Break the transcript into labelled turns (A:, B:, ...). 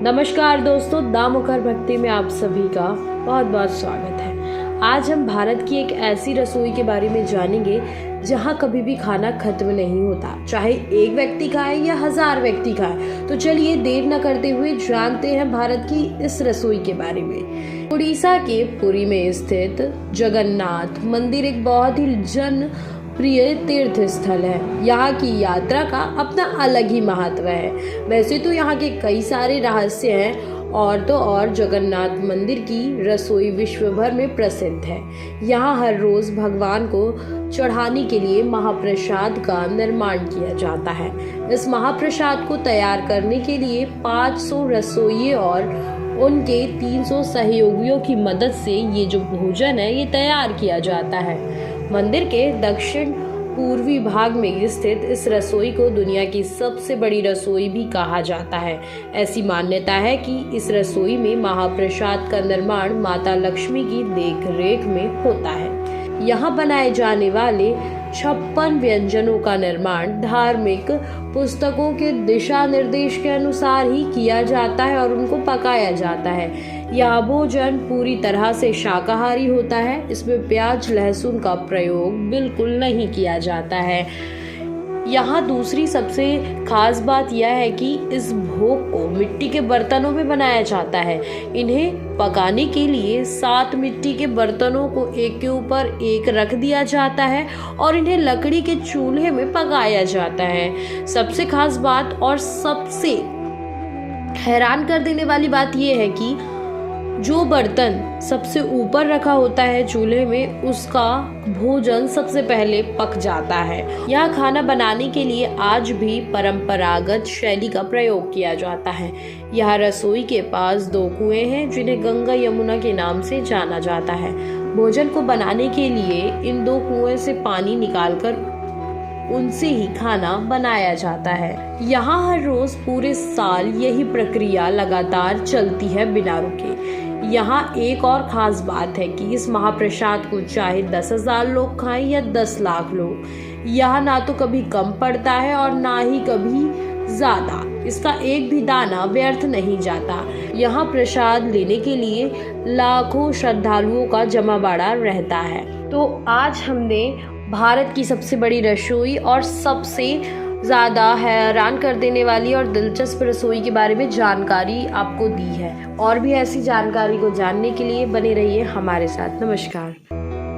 A: नमस्कार दोस्तों, दामुखर भक्ति में आप सभी का बहुत बहुत स्वागत है। आज हम भारत की एक ऐसी रसोई के बारे में जानेंगे जहां कभी भी खाना खत्म नहीं होता, चाहे एक व्यक्ति खाए या 1000 व्यक्ति खाए। तो चलिए देर न करते हुए जानते हैं भारत की इस रसोई के बारे में। उड़ीसा के पुरी में स्थित जगन्नाथ मंदिर एक बहुत ही प्रिय तीर्थ स्थल है। यहाँ की यात्रा का अपना अलग ही महत्व है। वैसे तो यहाँ के कई सारे रहस्य हैं और तो और जगन्नाथ मंदिर की रसोई विश्व भर में प्रसिद्ध है। यहाँ हर रोज भगवान को चढ़ाने के लिए महाप्रसाद का निर्माण किया जाता है। इस महाप्रसाद को तैयार करने के लिए 500 रसोइये और उनके 300 सहयोगियों की मदद से ये जो भोजन है ये तैयार किया जाता है। मंदिर के दक्षिण पूर्वी भाग में स्थित इस रसोई को दुनिया की सबसे बड़ी रसोई भी कहा जाता है। ऐसी मान्यता है कि इस रसोई में महाप्रसाद का निर्माण माता लक्ष्मी की देखरेख में होता है। यहाँ बनाए जाने वाले 56 व्यंजनों का निर्माण धार्मिक पुस्तकों के दिशा निर्देश के अनुसार ही किया जाता है और उनको पकाया जाता है। यह भोजन पूरी तरह से शाकाहारी होता है। इसमें प्याज लहसुन का प्रयोग बिल्कुल नहीं किया जाता है। यहाँ दूसरी सबसे खास बात यह है कि इस भोग को मिट्टी के बर्तनों में बनाया जाता है। इन्हें पकाने के लिए 7 मिट्टी के बर्तनों को एक के ऊपर एक रख दिया जाता है और इन्हें लकड़ी के चूल्हे में पकाया जाता है। सबसे खास बात और सबसे हैरान कर देने वाली बात यह है कि जो बर्तन सबसे ऊपर रखा होता है चूल्हे में, उसका भोजन सबसे पहले पक जाता है। यह खाना बनाने के लिए आज भी परंपरागत शैली का प्रयोग किया जाता है। यह रसोई के पास 2 कुएं हैं जिन्हें गंगा यमुना के नाम से जाना जाता है। भोजन को बनाने के लिए इन 2 कुएं से पानी निकालकर उनसे ही खाना बनाया जाता है। यहाँ हर रोज पूरे साल यही प्रक्रिया लगातार चलती है बिना रुके। यहाँ एक और खास बात है कि इस महाप्रसाद को चाहे 10,000 लोग खाएं या 10 लाख लोग, यह ना तो कभी कम पड़ता है और ना ही कभी ज्यादा। इसका एक भी दाना व्यर्थ नहीं जाता। यहाँ प्रसाद लेने के लिए लाखों श्रद्धालुओं का जमावड़ा रहता है। तो आज हमने भारत की सबसे बड़ी रसोई और सबसे ज़्यादा हैरान कर देने वाली और दिलचस्प रसोई के बारे में जानकारी आपको दी है। और भी ऐसी जानकारी को जानने के लिए बने रहिए हमारे साथ। नमस्कार।